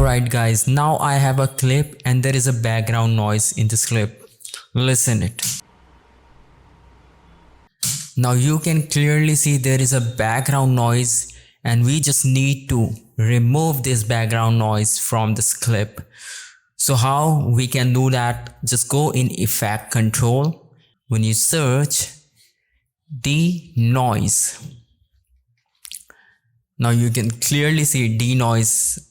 Alright guys, now I have a clip and there is a background noise in this clip. Listen it. Now you can clearly see there is a background noise and we just need to remove this background noise from this clip. So how we can do that? Just go in Effect Control. When you search denoise, now you can clearly see denoise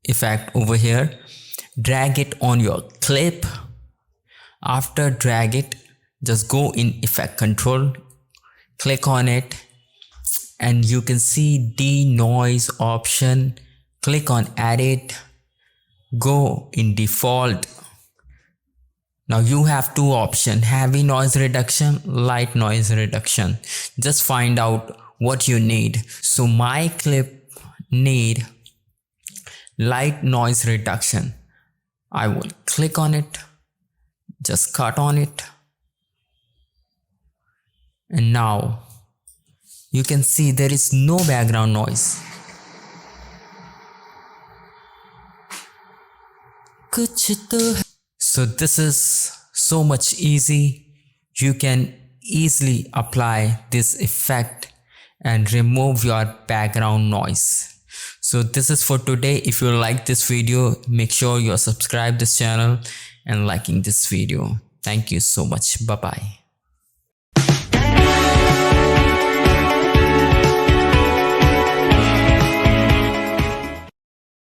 effect over here. Drag it on your clip. After drag it, just go in Effect Control, click on it, and you can see denoise option. Click on Edit, go in Default. Now you have two options: heavy noise reduction, light noise reduction. Just find out what you need. So my clip need light noise reduction. I will click on it, just cut on it, and now you can see there is no background noise. So this is so much easy. You can easily apply this effect and remove your background noise. So this is for today. If you like this video, make sure you subscribe this channel and liking this video. Thank you so much. Bye bye.